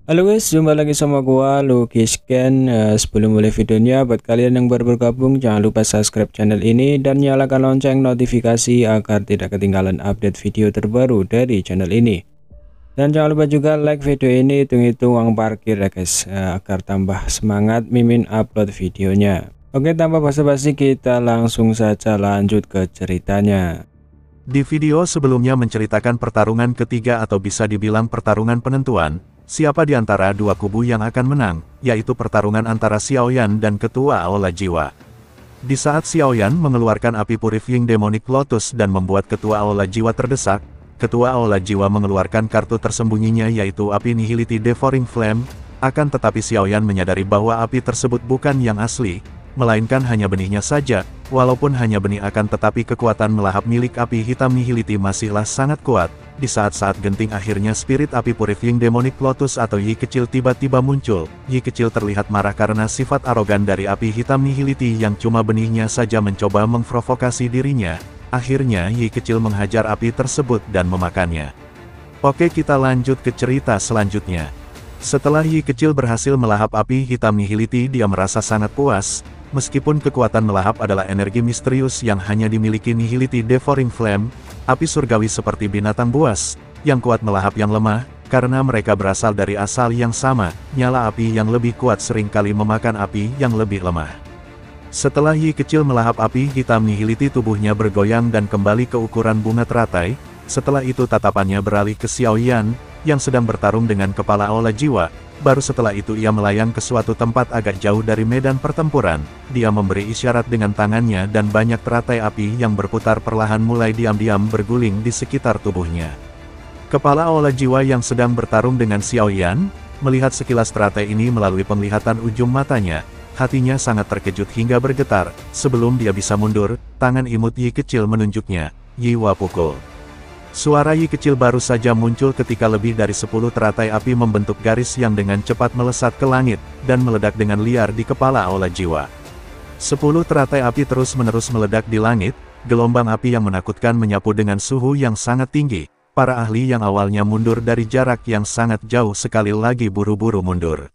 Halo guys, jumpa lagi sama gua Lucky Scan. Sebelum mulai videonya, buat kalian yang baru bergabung jangan lupa subscribe channel ini dan nyalakan lonceng notifikasi agar tidak ketinggalan update video terbaru dari channel ini. Dan jangan lupa juga like video ini, hitung-hitung uang parkir ya guys, agar tambah semangat Mimin upload videonya. Oke, tanpa basa-basi kita langsung saja lanjut ke ceritanya. Di video sebelumnya menceritakan pertarungan ketiga atau bisa dibilang pertarungan penentuan, siapa di antara dua kubu yang akan menang, yaitu pertarungan antara Xiaoyan dan Ketua Aula Jiwa. Di saat Xiaoyan mengeluarkan api Purifying Demonic Lotus dan membuat Ketua Aula Jiwa terdesak, Ketua Aula Jiwa mengeluarkan kartu tersembunyinya yaitu api Nihility Devouring Flame, akan tetapi Xiaoyan menyadari bahwa api tersebut bukan yang asli, melainkan hanya benihnya saja. Walaupun hanya benih akan tetapi kekuatan melahap milik api hitam Nihility masihlah sangat kuat. Di saat-saat genting akhirnya spirit api Purifying Demonic Lotus atau Yi kecil tiba-tiba muncul. Yi kecil terlihat marah karena sifat arogan dari api hitam Nihility yang cuma benihnya saja mencoba memprovokasi dirinya. Akhirnya Yi kecil menghajar api tersebut dan memakannya. Oke, kita lanjut ke cerita selanjutnya. Setelah Yi kecil berhasil melahap api hitam Nihility, dia merasa sangat puas. Meskipun kekuatan melahap adalah energi misterius yang hanya dimiliki Nihility Devouring Flame, api surgawi seperti binatang buas, yang kuat melahap yang lemah, karena mereka berasal dari asal yang sama, nyala api yang lebih kuat seringkali memakan api yang lebih lemah. Setelah Yi kecil melahap api hitam Nihility, tubuhnya bergoyang dan kembali ke ukuran bunga teratai. Setelah itu tatapannya beralih ke Xiaoyan, yang sedang bertarung dengan Kepala Aula Jiwa. Baru setelah itu ia melayang ke suatu tempat agak jauh dari medan pertempuran. Dia memberi isyarat dengan tangannya dan banyak teratai api yang berputar perlahan mulai diam-diam berguling di sekitar tubuhnya. Kepala Aula Jiwa yang sedang bertarung dengan Xiaoyan, melihat sekilas teratai ini melalui penglihatan ujung matanya. Hatinya sangat terkejut hingga bergetar. Sebelum dia bisa mundur, tangan imut Yi kecil menunjuknya. Yi Wa pukul. Suara Yi kecil baru saja muncul ketika lebih dari 10 teratai api membentuk garis yang dengan cepat melesat ke langit, dan meledak dengan liar di Kepala Aula Jiwa. 10 teratai api terus-menerus meledak di langit, gelombang api yang menakutkan menyapu dengan suhu yang sangat tinggi. Para ahli yang awalnya mundur dari jarak yang sangat jauh sekali lagi buru-buru mundur.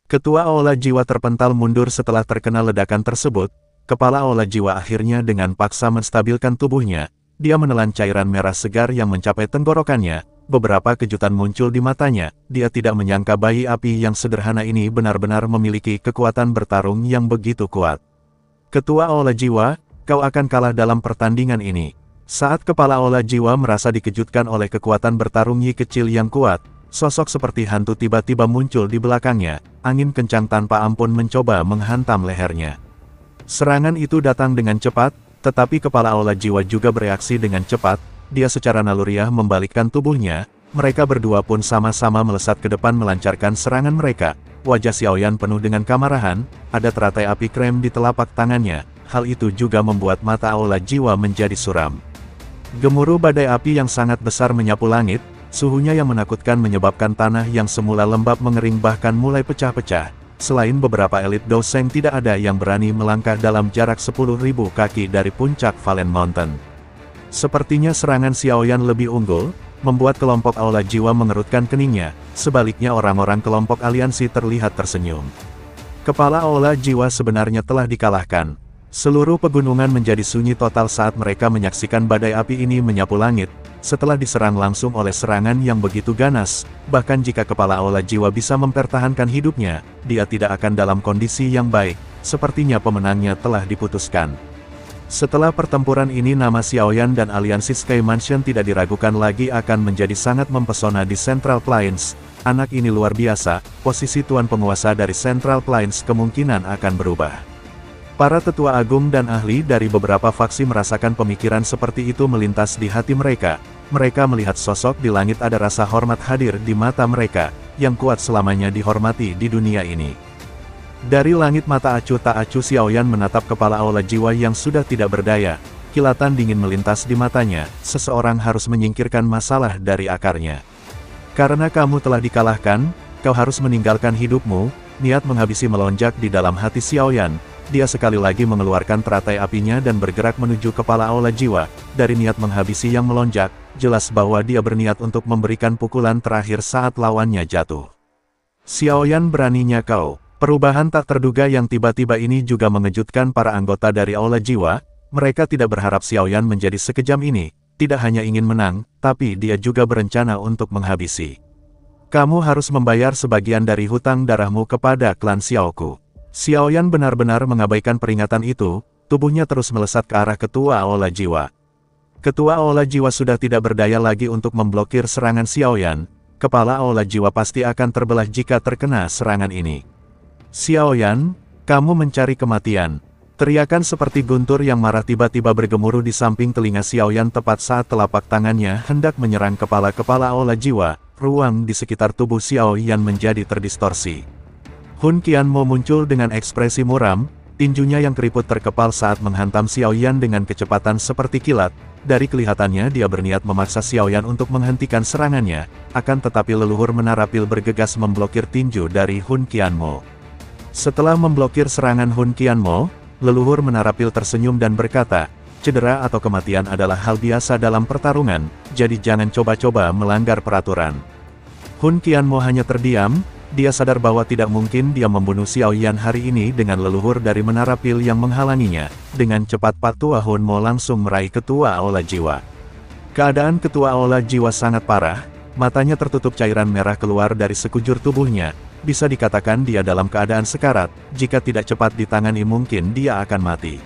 Ketua Aula Jiwa terpental mundur setelah terkena ledakan tersebut. Kepala Aula Jiwa akhirnya dengan paksa menstabilkan tubuhnya. Dia menelan cairan merah segar yang mencapai tenggorokannya. Beberapa kejutan muncul di matanya. Dia tidak menyangka bayi api yang sederhana ini benar-benar memiliki kekuatan bertarung yang begitu kuat. Ketua Aula Jiwa, kau akan kalah dalam pertandingan ini. Saat Kepala Aula Jiwa merasa dikejutkan oleh kekuatan bertarung Yi kecil yang kuat, sosok seperti hantu tiba-tiba muncul di belakangnya. Angin kencang tanpa ampun mencoba menghantam lehernya. Serangan itu datang dengan cepat, tetapi Kepala Aula Jiwa juga bereaksi dengan cepat. Dia secara naluriah membalikkan tubuhnya. Mereka berdua pun sama-sama melesat ke depan melancarkan serangan mereka. Wajah Xiaoyan penuh dengan kemarahan, ada teratai api krem di telapak tangannya. Hal itu juga membuat mata Aula Jiwa menjadi suram. Gemuruh badai api yang sangat besar menyapu langit, suhunya yang menakutkan menyebabkan tanah yang semula lembab mengering bahkan mulai pecah-pecah. Selain beberapa elit Doseng, tidak ada yang berani melangkah dalam jarak 10.000 kaki dari puncak Valen Mountain. Sepertinya serangan Xiaoyan lebih unggul, membuat kelompok Aula Jiwa mengerutkan keningnya. Sebaliknya orang-orang kelompok aliansi terlihat tersenyum. Kepala Aula Jiwa sebenarnya telah dikalahkan. Seluruh pegunungan menjadi sunyi total saat mereka menyaksikan badai api ini menyapu langit. Setelah diserang langsung oleh serangan yang begitu ganas, bahkan jika Kepala Aula Jiwa bisa mempertahankan hidupnya, dia tidak akan dalam kondisi yang baik. Sepertinya pemenangnya telah diputuskan. Setelah pertempuran ini, nama Xiaoyan dan aliansi Sky Mansion tidak diragukan lagi akan menjadi sangat mempesona di Central Plains. Anak ini luar biasa, posisi tuan penguasa dari Central Plains kemungkinan akan berubah. Para tetua agung dan ahli dari beberapa faksi merasakan pemikiran seperti itu melintas di hati mereka. Mereka melihat sosok di langit, ada rasa hormat hadir di mata mereka, yang kuat selamanya dihormati di dunia ini. Dari langit mata acuh tak acuh Xiaoyan menatap Kepala Aula Jiwa yang sudah tidak berdaya. Kilatan dingin melintas di matanya, seseorang harus menyingkirkan masalah dari akarnya. Karena kamu telah dikalahkan, kau harus meninggalkan hidupmu. Niat menghabisi melonjak di dalam hati Xiaoyan. Dia sekali lagi mengeluarkan teratai apinya dan bergerak menuju Kepala Aula Jiwa. Dari niat menghabisi yang melonjak, jelas bahwa dia berniat untuk memberikan pukulan terakhir saat lawannya jatuh. Xiaoyan, beraninya kau. Perubahan tak terduga yang tiba-tiba ini juga mengejutkan para anggota dari Aula Jiwa. Mereka tidak berharap Xiaoyan menjadi sekejam ini. Tidak hanya ingin menang, tapi dia juga berencana untuk menghabisi. Kamu harus membayar sebagian dari hutang darahmu kepada klan Xiaoku. Xiaoyan benar-benar mengabaikan peringatan itu. Tubuhnya terus melesat ke arah ketua Aula Jiwa. Ketua Aula Jiwa sudah tidak berdaya lagi untuk memblokir serangan Xiaoyan. Kepala Aula Jiwa pasti akan terbelah jika terkena serangan ini. Xiaoyan, kamu mencari kematian. Teriakan seperti guntur yang marah tiba-tiba bergemuruh di samping telinga Xiaoyan tepat saat telapak tangannya hendak menyerang kepala Aula Jiwa. Ruang di sekitar tubuh Xiaoyan menjadi terdistorsi. Hun Qianmo muncul dengan ekspresi muram, tinjunya yang keriput terkepal saat menghantam Xiaoyan dengan kecepatan seperti kilat. Dari kelihatannya dia berniat memaksa Xiaoyan untuk menghentikan serangannya, akan tetapi leluhur Menara Pil bergegas memblokir tinju dari Hun Qianmo. Setelah memblokir serangan Hun Qianmo, leluhur Menara Pil tersenyum dan berkata, cedera atau kematian adalah hal biasa dalam pertarungan, jadi jangan coba-coba melanggar peraturan. Hun Qianmo hanya terdiam, dia sadar bahwa tidak mungkin dia membunuh Xiaoyan hari ini dengan leluhur dari Menara Pil yang menghalanginya. Dengan cepat Patua Hun Mo langsung meraih ketua Aula Jiwa. Keadaan ketua Aula Jiwa sangat parah, matanya tertutup, cairan merah keluar dari sekujur tubuhnya. Bisa dikatakan dia dalam keadaan sekarat, jika tidak cepat ditangani mungkin dia akan mati.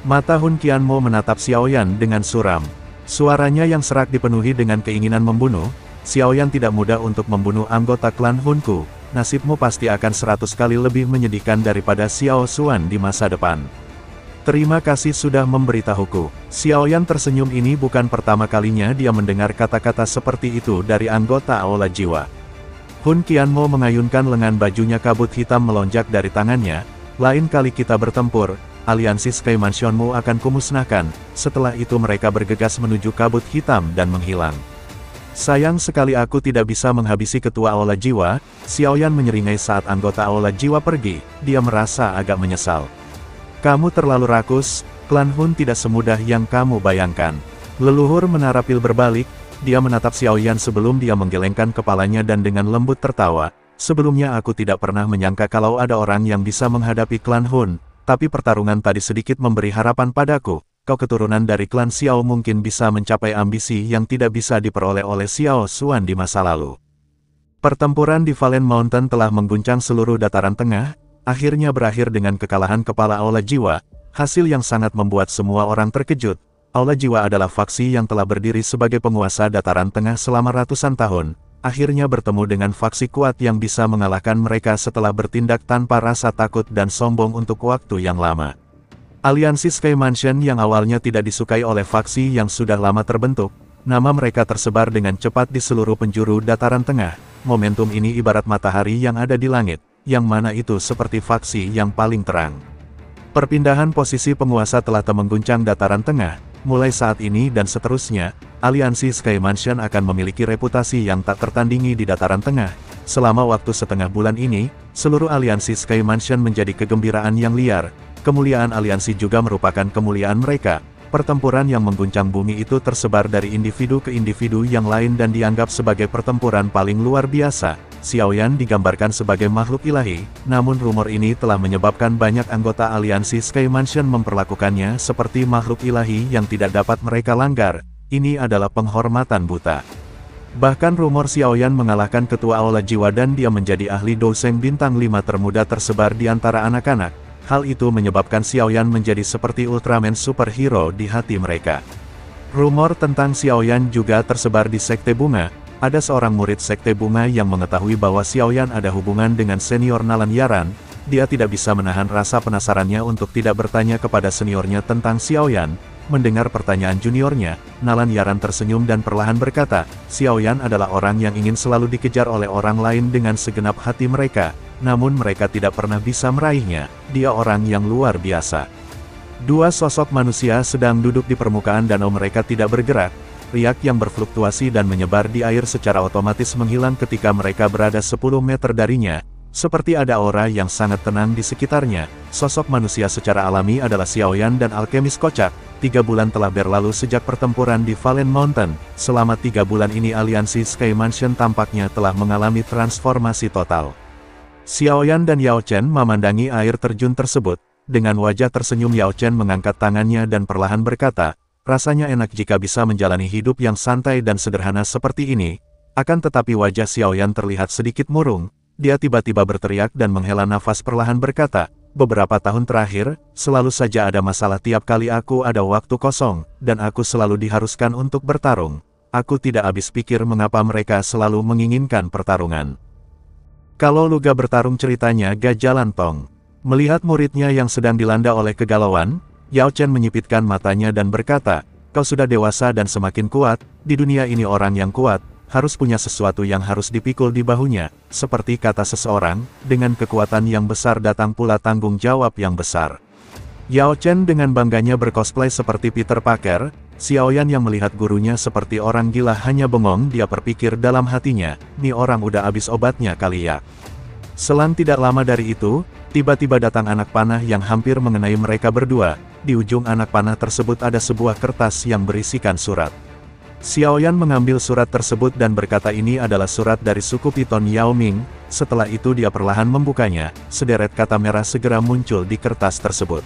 Mata Hun Qianmo menatap Xiaoyan dengan suram. Suaranya yang serak dipenuhi dengan keinginan membunuh. Xiaoyan tidak mudah untuk membunuh anggota klan Hunku. Nasibmu pasti akan 100 kali lebih menyedihkan daripada Xiao Xuan di masa depan. Terima kasih sudah memberitahuku. Xiaoyan tersenyum, ini bukan pertama kalinya dia mendengar kata-kata seperti itu dari anggota Aula Jiwa. Hun Qianmo mengayunkan lengan bajunya, kabut hitam melonjak dari tangannya. Lain kali kita bertempur, aliansi Sky Mansionmu akan kumusnahkan. Setelah itu mereka bergegas menuju kabut hitam dan menghilang. Sayang sekali aku tidak bisa menghabisi ketua Aula Jiwa. Xiaoyan menyeringai saat anggota Aula Jiwa pergi. Dia merasa agak menyesal. Kamu terlalu rakus, klan Hun tidak semudah yang kamu bayangkan. Leluhur Menara Pil berbalik. Dia menatap Xiaoyan sebelum dia menggelengkan kepalanya dan dengan lembut tertawa. Sebelumnya aku tidak pernah menyangka kalau ada orang yang bisa menghadapi klan Hun, tapi pertarungan tadi sedikit memberi harapan padaku. Kau keturunan dari klan Xiao mungkin bisa mencapai ambisi yang tidak bisa diperoleh oleh Xiao Xuan di masa lalu. Pertempuran di Valen Mountain telah mengguncang seluruh dataran tengah, akhirnya berakhir dengan kekalahan kepala Aula Jiwa, hasil yang sangat membuat semua orang terkejut. Aula Jiwa adalah faksi yang telah berdiri sebagai penguasa dataran tengah selama ratusan tahun, akhirnya bertemu dengan faksi kuat yang bisa mengalahkan mereka setelah bertindak tanpa rasa takut dan sombong untuk waktu yang lama. Aliansi Sky Mansion yang awalnya tidak disukai oleh faksi yang sudah lama terbentuk, nama mereka tersebar dengan cepat di seluruh penjuru dataran tengah. Momentum ini ibarat matahari yang ada di langit, yang mana itu seperti faksi yang paling terang. Perpindahan posisi penguasa telah mengguncang dataran tengah. Mulai saat ini dan seterusnya, aliansi Sky Mansion akan memiliki reputasi yang tak tertandingi di dataran tengah. Selama waktu setengah bulan ini, seluruh aliansi Sky Mansion menjadi kegembiraan yang liar. Kemuliaan aliansi juga merupakan kemuliaan mereka. Pertempuran yang mengguncang bumi itu tersebar dari individu ke individu yang lain dan dianggap sebagai pertempuran paling luar biasa. Xiaoyan digambarkan sebagai makhluk ilahi, namun rumor ini telah menyebabkan banyak anggota aliansi Sky Mansion memperlakukannya seperti makhluk ilahi yang tidak dapat mereka langgar. Ini adalah penghormatan buta. Bahkan rumor Xiaoyan mengalahkan ketua Aula Jiwa dan dia menjadi ahli dosen bintang 5 termuda tersebar di antara anak-anak. Hal itu menyebabkan Xiaoyan menjadi seperti Ultraman superhero di hati mereka. Rumor tentang Xiaoyan juga tersebar di Sekte Bunga. Ada seorang murid Sekte Bunga yang mengetahui bahwa Xiaoyan ada hubungan dengan senior Nalan Yaran. Dia tidak bisa menahan rasa penasarannya untuk tidak bertanya kepada seniornya tentang Xiaoyan. Mendengar pertanyaan juniornya, Nalan Yaran tersenyum dan perlahan berkata, Xiaoyan adalah orang yang ingin selalu dikejar oleh orang lain dengan segenap hati mereka. Namun mereka tidak pernah bisa meraihnya. Dia orang yang luar biasa. Dua sosok manusia sedang duduk di permukaan danau, mereka tidak bergerak. Riak yang berfluktuasi dan menyebar di air secara otomatis menghilang ketika mereka berada 10 meter darinya. Seperti ada aura yang sangat tenang di sekitarnya. Sosok manusia secara alami adalah Xiaoyan dan alkemis kocak. 3 bulan telah berlalu sejak pertempuran di Valen Mountain. Selama 3 bulan ini aliansi Sky Mansion tampaknya telah mengalami transformasi total. Xiaoyan dan Yao Chen memandangi air terjun tersebut. Dengan wajah tersenyum Yao Chen mengangkat tangannya dan perlahan berkata, rasanya enak jika bisa menjalani hidup yang santai dan sederhana seperti ini. Akan tetapi wajah Xiaoyan terlihat sedikit murung. Dia tiba-tiba berteriak dan menghela nafas perlahan berkata, beberapa tahun terakhir, selalu saja ada masalah tiap kali aku ada waktu kosong, dan aku selalu diharuskan untuk bertarung. Aku tidak habis pikir mengapa mereka selalu menginginkan pertarungan. Kalau Luga bertarung ceritanya gak jalan tong. Melihat muridnya yang sedang dilanda oleh kegalauan, Yao Chen menyipitkan matanya dan berkata, kau sudah dewasa dan semakin kuat, di dunia ini orang yang kuat, harus punya sesuatu yang harus dipikul di bahunya, seperti kata seseorang, dengan kekuatan yang besar datang pula tanggung jawab yang besar. Yao Chen dengan bangganya bercosplay seperti Peter Parker. Xiaoyan yang melihat gurunya seperti orang gila hanya bengong. Dia berpikir dalam hatinya, nih orang udah habis obatnya kali ya. Selang tidak lama dari itu, tiba-tiba datang anak panah yang hampir mengenai mereka berdua. Di ujung anak panah tersebut ada sebuah kertas yang berisikan surat. Xiaoyan mengambil surat tersebut dan berkata ini adalah surat dari suku Piton Yao Ming. Setelah itu dia perlahan membukanya, sederet kata merah segera muncul di kertas tersebut.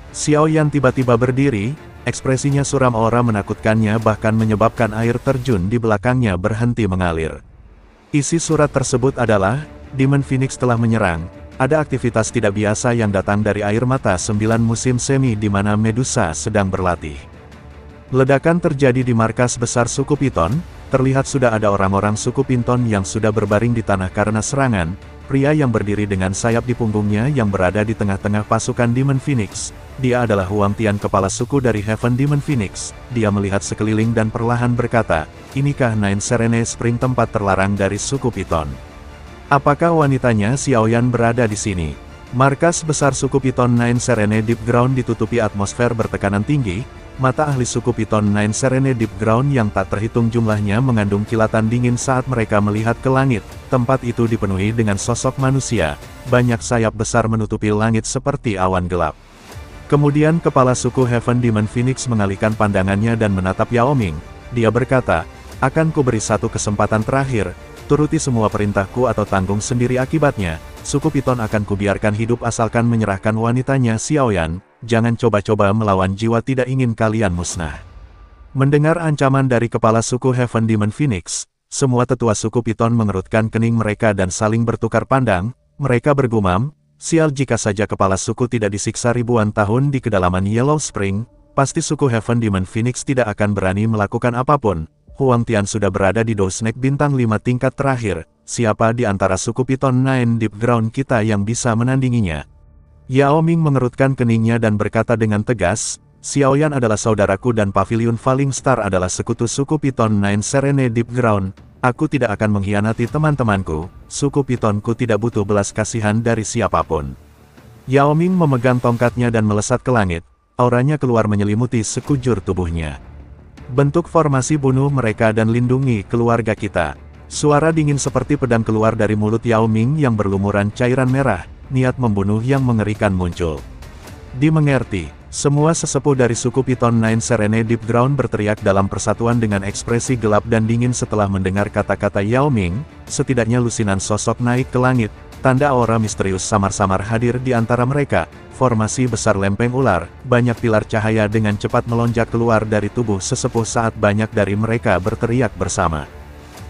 Xiaoyan tiba-tiba berdiri, ekspresinya suram aura menakutkannya bahkan menyebabkan air terjun di belakangnya berhenti mengalir. Isi surat tersebut adalah, Demon Phoenix telah menyerang, ada aktivitas tidak biasa yang datang dari air mata 9 musim semi di mana Medusa sedang berlatih. Ledakan terjadi di markas besar suku Piton, terlihat sudah ada orang-orang suku Piton yang sudah berbaring di tanah karena serangan. Pria yang berdiri dengan sayap di punggungnya yang berada di tengah-tengah pasukan Demon Phoenix. Dia adalah Huang Tian, kepala suku dari Heaven Demon Phoenix. Dia melihat sekeliling dan perlahan berkata, inikah Nine Serene Spring, tempat terlarang dari suku Piton? Apakah wanitanya Xiaoyan berada di sini? Markas besar suku Piton Nine Serene Deep Ground ditutupi atmosfer bertekanan tinggi. Mata ahli suku Piton Nine Serene Deep Ground yang tak terhitung jumlahnya mengandung kilatan dingin saat mereka melihat ke langit. Tempat itu dipenuhi dengan sosok manusia. Banyak sayap besar menutupi langit seperti awan gelap. Kemudian kepala suku Heaven Demon Phoenix mengalihkan pandangannya dan menatap Yao Ming. Dia berkata, akan kuberi satu kesempatan terakhir, turuti semua perintahku atau tanggung sendiri akibatnya. Suku Piton akan kubiarkan hidup asalkan menyerahkan wanitanya Xiaoyan. Jangan coba-coba melawan jiwa tidak ingin kalian musnah. Mendengar ancaman dari kepala suku Heaven Demon Phoenix, semua tetua suku Piton mengerutkan kening mereka dan saling bertukar pandang. Mereka bergumam, sial, jika saja kepala suku tidak disiksa ribuan tahun di kedalaman Yellow Spring, pasti suku Heaven Demon Phoenix tidak akan berani melakukan apapun. Huang Tian sudah berada di Dow Snake bintang 5 tingkat terakhir. Siapa di antara suku Piton Nine Deep Ground kita yang bisa menandinginya? Yao Ming mengerutkan keningnya dan berkata dengan tegas, Xiaoyan adalah saudaraku dan Pavilion Falling Star adalah sekutu suku Piton Nine Serene Deep Ground. Aku tidak akan mengkhianati teman-temanku. Suku Pitonku tidak butuh belas kasihan dari siapapun. Yao Ming memegang tongkatnya dan melesat ke langit. Auranya keluar menyelimuti sekujur tubuhnya. Bentuk formasi bunuh mereka dan lindungi keluarga kita. Suara dingin seperti pedang keluar dari mulut Yao Ming yang berlumuran cairan merah. Niat membunuh yang mengerikan muncul. Dimengerti, semua sesepuh dari suku Piton Nine Serene Deep Ground berteriak dalam persatuan dengan ekspresi gelap dan dingin setelah mendengar kata-kata Yao Ming. Setidaknya lusinan sosok naik ke langit, tanda aura misterius samar-samar hadir di antara mereka. Formasi besar lempeng ular, banyak pilar cahaya dengan cepat melonjak keluar dari tubuh sesepuh saat banyak dari mereka berteriak bersama.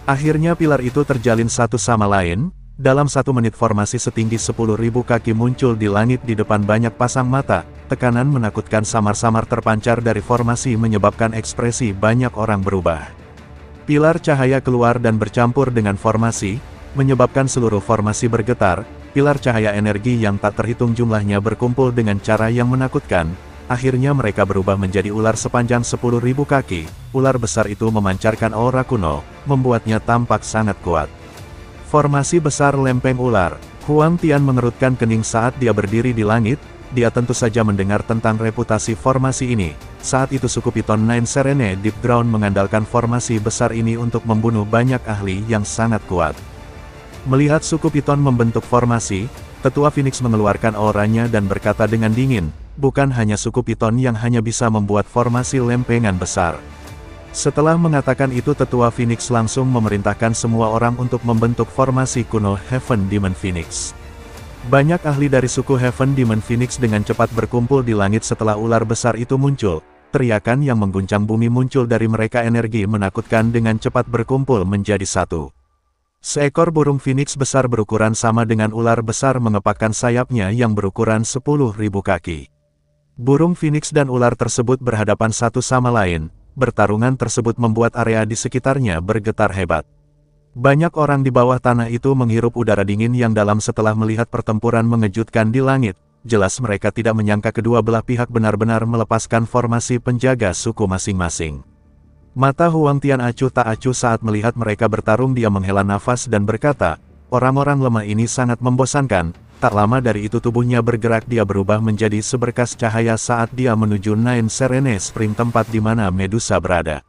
Akhirnya pilar itu terjalin satu sama lain. Dalam 1 menit formasi setinggi 10.000 kaki muncul di langit di depan banyak pasang mata. Tekanan menakutkan samar-samar terpancar dari formasi menyebabkan ekspresi banyak orang berubah. Pilar cahaya keluar dan bercampur dengan formasi, menyebabkan seluruh formasi bergetar. Pilar cahaya energi yang tak terhitung jumlahnya berkumpul dengan cara yang menakutkan. Akhirnya mereka berubah menjadi ular sepanjang 10.000 kaki. Ular besar itu memancarkan aura kuno, membuatnya tampak sangat kuat. Formasi besar lempeng ular. Huang Tian mengerutkan kening saat dia berdiri di langit. Dia tentu saja mendengar tentang reputasi formasi ini. Saat itu suku Piton Nine Serene Deep Ground mengandalkan formasi besar ini untuk membunuh banyak ahli yang sangat kuat. Melihat suku Piton membentuk formasi, tetua Phoenix mengeluarkan auranya dan berkata dengan dingin, bukan hanya suku Piton yang hanya bisa membuat formasi lempengan besar. Setelah mengatakan itu, Tetua Phoenix langsung memerintahkan semua orang untuk membentuk formasi kuno Heaven Demon Phoenix. Banyak ahli dari suku Heaven Demon Phoenix dengan cepat berkumpul di langit setelah ular besar itu muncul. Teriakan yang mengguncang bumi muncul dari mereka, energi menakutkan dengan cepat berkumpul menjadi satu. Seekor burung Phoenix besar berukuran sama dengan ular besar mengepakkan sayapnya yang berukuran 10.000 kaki. Burung Phoenix dan ular tersebut berhadapan satu sama lain. Pertarungan tersebut membuat area di sekitarnya bergetar hebat. Banyak orang di bawah tanah itu menghirup udara dingin yang dalam setelah melihat pertempuran mengejutkan di langit. Jelas mereka tidak menyangka kedua belah pihak benar-benar melepaskan formasi penjaga suku masing-masing. Mata Huang Tian acuh tak acuh saat melihat mereka bertarung. Dia menghela nafas dan berkata, orang-orang lemah ini sangat membosankan. Tak lama dari itu tubuhnya bergerak, dia berubah menjadi seberkas cahaya saat dia menuju Nine Serene Spring, tempat di mana Medusa berada.